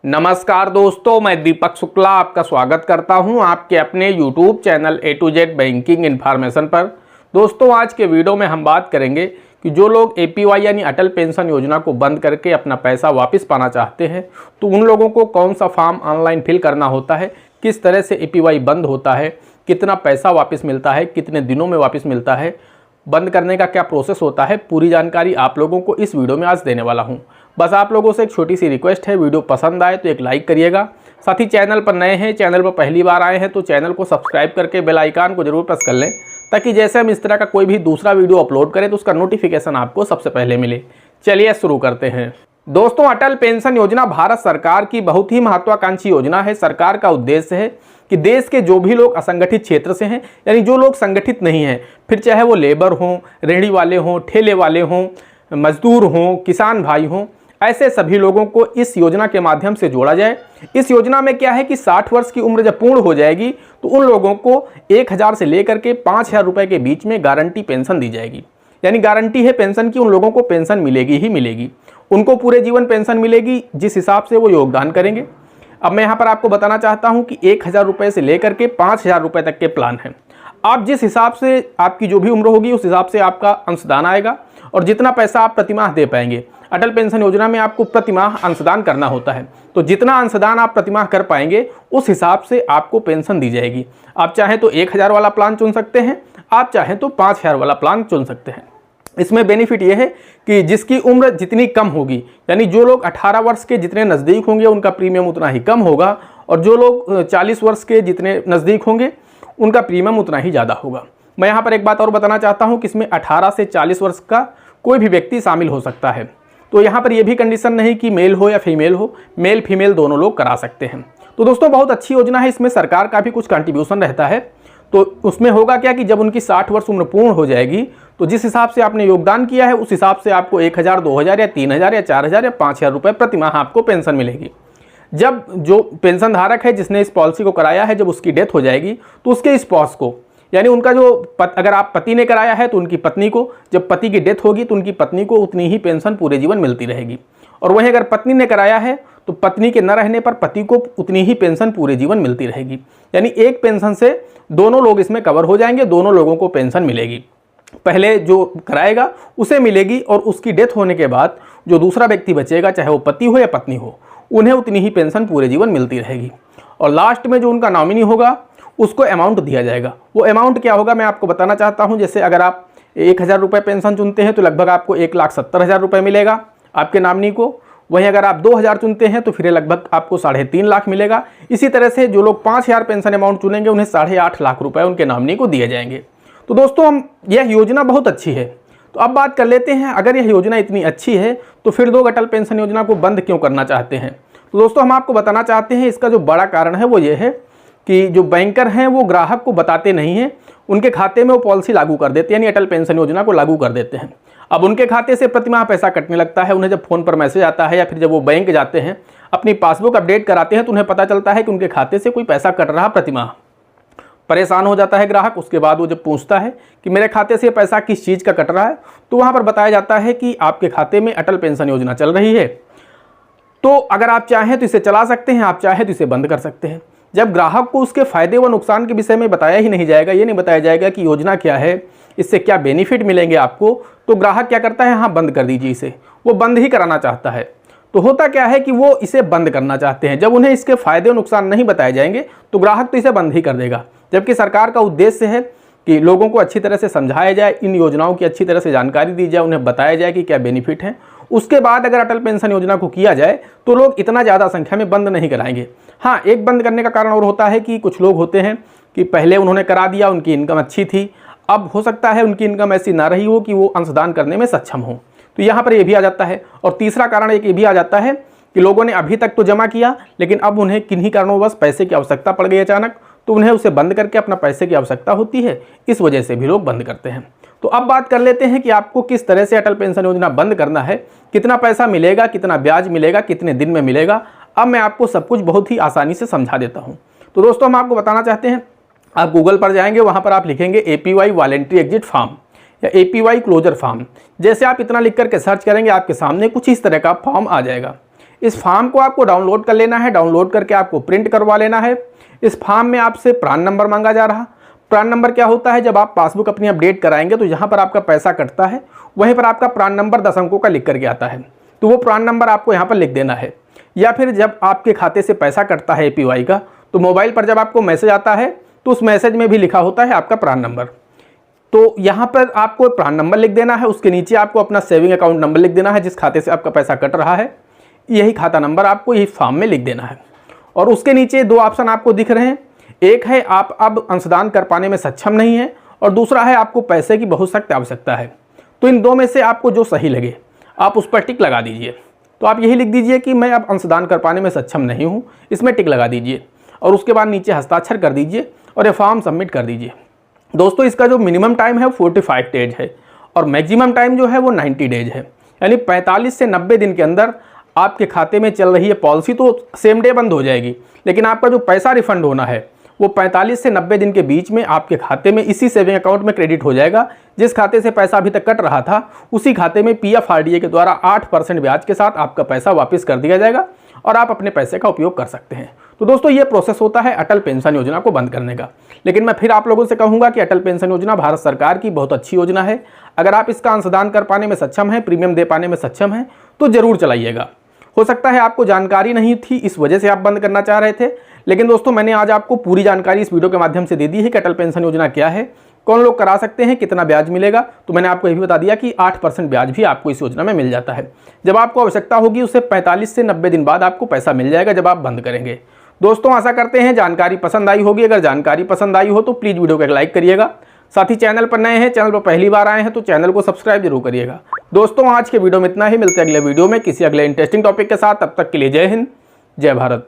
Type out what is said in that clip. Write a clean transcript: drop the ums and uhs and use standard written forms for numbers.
नमस्कार दोस्तों, मैं दीपक शुक्ला आपका स्वागत करता हूं आपके अपने YouTube channel A to Z banking information पर। दोस्तों, आज के वीडियो में हम बात करेंगे कि जो लोग APY यानी अटल पेंशन योजना को बंद करके अपना पैसा वापस पाना चाहते हैं तो उन लोगों को कौन सा फॉर्म ऑनलाइन फिल करना होता है, किस तरह से APY बंद होता है, कितना पैसा वापस मिलता है, कितने दिनों में वापस मिलता है, बंद करने का क्या प्रोसेस होता है, पूरी जानकारी आप लोगों को इस वीडियो में आज देने वाला हूं। बस आप लोगों से एक छोटी सी रिक्वेस्ट है, वीडियो पसंद आए तो एक लाइक करिएगा। साथ ही चैनल पर नए हैं, चैनल पर पहली बार आए हैं तो चैनल को सब्सक्राइब करके बेल आइकन को जरूर प्रेस कर लें ताकि जैसे हम इस तरह का कोई भी दूसरा वीडियो अपलोड करें तो उसका नोटिफिकेशन आपको सबसे पहले मिले। चलिए शुरू करते हैं। दोस्तों, अटल पेंशन योजना भारत सरकार की बहुत ही महत्वाकांक्षी योजना है। सरकार का उद्देश्य है कि देश के जो भी लोग असंगठित क्षेत्र से हैं, यानी जो लोग संगठित नहीं हैं, फिर चाहे वो लेबर हों, रेहड़ी वाले हों, ठेले वाले हों, मजदूर हों, किसान भाई हों, ऐसे सभी लोगों को इस योजना के माध्यम से जोड़ा जाए। इस योजना में क्या है कि 60 वर्ष की उम्र जब पूर्ण हो जाएगी तो उन लोगों को 1000 से लेकर के 5000 रुपये के बीच में गारंटी पेंशन दी जाएगी। यानी गारंटी है पेंशन की, उन लोगों को पेंशन मिलेगी ही मिलेगी। उनको पूरे जीवन पेंशन मिलेगी जिस हिसाब से वो योगदान करेंगे। अब मैं यहाँ पर आपको बताना चाहता हूँ कि 1000 रुपये से लेकर के 5000 रुपये तक के प्लान हैं। आप जिस हिसाब से आपकी जो भी उम्र होगी उस हिसाब से आपका अंशदान आएगा और जितना पैसा आप प्रतिमाह दे पाएंगे। अटल पेंशन योजना में आपको प्रतिमाह अंशदान करना होता है, तो जितना अंशदान आप प्रतिमाह कर पाएंगे उस हिसाब से आपको पेंशन दी जाएगी। आप चाहें तो 1000 वाला प्लान चुन सकते हैं, आप चाहें तो 5000 वाला प्लान चुन सकते हैं। इसमें बेनिफिट ये है कि जिसकी उम्र जितनी कम होगी, यानी जो लोग 18 वर्ष के जितने नज़दीक होंगे उनका प्रीमियम उतना ही कम होगा और जो लोग 40 वर्ष के जितने नज़दीक होंगे उनका प्रीमियम उतना ही ज़्यादा होगा। मैं यहाँ पर एक बात और बताना चाहता हूँ कि इसमें 18 से 40 वर्ष का कोई भी व्यक्ति शामिल हो सकता है। तो यहाँ पर यह भी कंडीशन नहीं कि मेल हो या फीमेल हो, मेल फीमेल दोनों लोग करा सकते हैं। तो दोस्तों, बहुत अच्छी योजना है। इसमें सरकार का भी कुछ कंट्रीब्यूशन रहता है। तो उसमें होगा क्या कि जब उनकी 60 वर्ष उम्र पूर्ण हो जाएगी तो जिस हिसाब से आपने योगदान किया है उस हिसाब से आपको 1000, 2000 या 3000 या 4000 या 5000 रुपये प्रतिमाह आपको पेंशन मिलेगी। जब जो पेंशन धारक है जिसने इस पॉलिसी को कराया है, जब उसकी डेथ हो जाएगी तो उसके स्पॉस को, यानी उनका जो अगर आप पति ने कराया है तो उनकी पत्नी को, जब पति की डेथ होगी तो उनकी पत्नी को उतनी ही पेंशन पूरे जीवन मिलती रहेगी। और वहीं अगर पत्नी ने कराया है तो पत्नी के न रहने पर पति को उतनी ही पेंशन पूरे जीवन मिलती रहेगी। यानी एक पेंशन से दोनों लोग इसमें कवर हो जाएंगे, दोनों लोगों को पेंशन मिलेगी। पहले जो कराएगा उसे मिलेगी और उसकी डेथ होने के बाद जो दूसरा व्यक्ति बचेगा, चाहे वो पति हो या पत्नी हो, उन्हें उतनी ही पेंशन पूरे जीवन मिलती रहेगी। और लास्ट में जो उनका नॉमिनी होगा उसको अमाउंट दिया जाएगा। वो अमाउंट क्या होगा मैं आपको बताना चाहता हूं। जैसे अगर आप 1000 रुपये पेंशन चुनते हैं तो लगभग आपको 1,70,000 रुपये मिलेगा आपके नॉमिनी को। वहीं अगर आप 2000 चुनते हैं तो फिर लगभग आपको 3.5 लाख मिलेगा। इसी तरह से जो लोग 5000 पेंशन अमाउंट चुनेंगे उन्हें 8.5 लाख रुपये उनके नॉमिनी को दिए जाएंगे। तो दोस्तों, यह योजना बहुत अच्छी है। तो अब बात कर लेते हैं, अगर यह योजना इतनी अच्छी है तो फिर लोग अटल पेंशन योजना को बंद क्यों करना चाहते हैं। तो दोस्तों, हम आपको बताना चाहते हैं इसका जो बड़ा कारण है वो ये है कि जो बैंकर हैं वो ग्राहक को बताते नहीं हैं। उनके खाते में वो पॉलिसी लागू कर देते हैं, यानी अटल पेंशन योजना को लागू कर देते हैं। अब उनके खाते से प्रतिमाह पैसा कटने लगता है। उन्हें जब फ़ोन पर मैसेज आता है या फिर जब वो बैंक जाते हैं अपनी पासबुक अपडेट कराते हैं तो उन्हें पता चलता है कि उनके खाते से कोई पैसा कट रहा प्रतिमाह। परेशान हो जाता है ग्राहक। उसके बाद वो जब पूछता है कि मेरे खाते से पैसा किस चीज़ का कट रहा है तो वहाँ पर बताया जाता है कि आपके खाते में अटल पेंशन योजना चल रही है। तो अगर आप चाहें तो इसे चला सकते हैं, आप चाहें तो इसे बंद कर सकते हैं। जब ग्राहक को उसके फायदे व नुकसान के विषय में बताया ही नहीं जाएगा, ये नहीं बताया जाएगा कि योजना क्या है, इससे क्या बेनिफिट मिलेंगे आपको, तो ग्राहक क्या करता है, हाँ बंद कर दीजिए इसे। वो बंद ही कराना चाहता है। तो होता क्या है कि वो इसे बंद करना चाहते हैं। जब उन्हें इसके फायदे और नुकसान नहीं बताए जाएंगे तो ग्राहक तो इसे बंद ही कर देगा। जबकि सरकार का उद्देश्य है कि लोगों को अच्छी तरह से समझाया जाए, इन योजनाओं की अच्छी तरह से जानकारी दी जाए, उन्हें बताया जाए कि क्या बेनिफिट है। उसके बाद अगर अटल पेंशन योजना को किया जाए तो लोग इतना ज़्यादा संख्या में बंद नहीं कराएंगे। हाँ, एक बंद करने का कारण और होता है कि कुछ लोग होते हैं कि पहले उन्होंने करा दिया, उनकी इनकम अच्छी थी, अब हो सकता है उनकी इनकम ऐसी ना रही हो कि वो अंशदान करने में सक्षम हो, तो यहाँ पर ये भी आ जाता है। और तीसरा कारण एक ये भी आ जाता है कि लोगों ने अभी तक तो जमा किया लेकिन अब उन्हें किन्हीं कारणों पैसे की आवश्यकता पड़ गई अचानक, तो उन्हें उसे बंद करके अपना पैसे की आवश्यकता होती है। इस वजह से भी लोग बंद करते हैं। तो अब बात कर लेते हैं कि आपको किस तरह से अटल पेंशन योजना बंद करना है, कितना पैसा मिलेगा, कितना ब्याज मिलेगा, कितने दिन में मिलेगा। अब मैं आपको सब कुछ बहुत ही आसानी से समझा देता हूँ। तो दोस्तों, हम आपको बताना चाहते हैं, आप गूगल पर जाएंगे, वहाँ पर आप लिखेंगे APY वॉलंटरी एग्जिट फॉर्म या APY क्लोजर फॉर्म। जैसे आप इतना लिख करके सर्च करेंगे आपके सामने कुछ इस तरह का फॉर्म आ जाएगा। इस फॉर्म को आपको डाउनलोड कर लेना है। डाउनलोड करके आपको प्रिंट करवा लेना है। इस फॉर्म में आपसे प्रान नंबर मांगा जा रहा। प्रान नंबर क्या होता है, जब आप पासबुक अपनी अपडेट कराएंगे तो जहाँ पर आपका पैसा कटता है वहीं पर आपका प्रान नंबर 10 अंकों का लिख करके आता है, तो वो प्रान नंबर आपको यहाँ पर लिख देना है। या फिर जब आपके खाते से पैसा कटता है APY का, तो मोबाइल पर जब आपको मैसेज आता है तो उस मैसेज में भी लिखा होता है आपका प्रान नंबर। तो यहाँ पर आपको प्रान नंबर लिख देना है, उसके नीचे आपको अपना सेविंग अकाउंट नंबर लिख देना है जिस खाते से आपका पैसा कट रहा है, यही खाता नंबर आपको यही फॉर्म में लिख देना है। और उसके नीचे 2 ऑप्शन आपको दिख रहे हैं, एक है आप अब अंशदान कर पाने में सक्षम नहीं है और दूसरा है आपको पैसे की बहुत सख्त आवश्यकता है। तो इन 2 में से आपको जो सही लगे आप उस पर टिक लगा दीजिए। तो आप यही लिख दीजिए कि मैं अब अंशदान कर पाने में सक्षम नहीं हूँ, इसमें टिक लगा दीजिए और उसके बाद नीचे हस्ताक्षर कर दीजिए और ये फॉर्म सबमिट कर दीजिए। दोस्तों इसका जो मिनिमम टाइम है 45 डेज है और मैक्सिमम टाइम जो है वो 90 डेज है, यानी 45 से 90 दिन के अंदर आपके खाते में चल रही है पॉलिसी तो सेम डे बंद हो जाएगी, लेकिन आपका जो पैसा रिफंड होना है वो 45 से 90 दिन के बीच में आपके खाते में इसी सेविंग अकाउंट में क्रेडिट हो जाएगा। जिस खाते से पैसा अभी तक कट रहा था उसी खाते में PFRDA के द्वारा 8% ब्याज के साथ आपका पैसा वापस कर दिया जाएगा और आप अपने पैसे का उपयोग कर सकते हैं। तो दोस्तों ये प्रोसेस होता है अटल पेंशन योजना को बंद करने का। लेकिन मैं फिर आप लोगों से कहूँगा कि अटल पेंशन योजना भारत सरकार की बहुत अच्छी योजना है। अगर आप इसका अंशदान कर पाने में सक्षम हैं, प्रीमियम दे पाने में सक्षम हैं तो ज़रूर चलाइएगा। हो सकता है आपको जानकारी नहीं थी इस वजह से आप बंद करना चाह रहे थे, लेकिन दोस्तों मैंने आज आपको पूरी जानकारी इस वीडियो के माध्यम से दे दी है कि अटल पेंशन योजना क्या है, कौन लोग करा सकते हैं, कितना ब्याज मिलेगा। तो मैंने आपको ये भी बता दिया कि 8% ब्याज भी आपको इस योजना में मिल जाता है। जब आपको आवश्यकता होगी उससे 45 से 90 दिन बाद आपको पैसा मिल जाएगा जब आप बंद करेंगे। दोस्तों आशा करते हैं जानकारी पसंद आई होगी। अगर जानकारी पसंद आई हो तो प्लीज़ वीडियो को एक लाइक करिएगा। साथ ही चैनल पर नए हैं, चैनल पर पहली बार आए हैं तो चैनल को सब्सक्राइब जरूर करिएगा। दोस्तों आज के वीडियो में इतना ही, मिलते हैं अगले वीडियो में किसी अगले इंटरेस्टिंग टॉपिक के साथ। तब तक के लिए जय हिंद, जय भारत।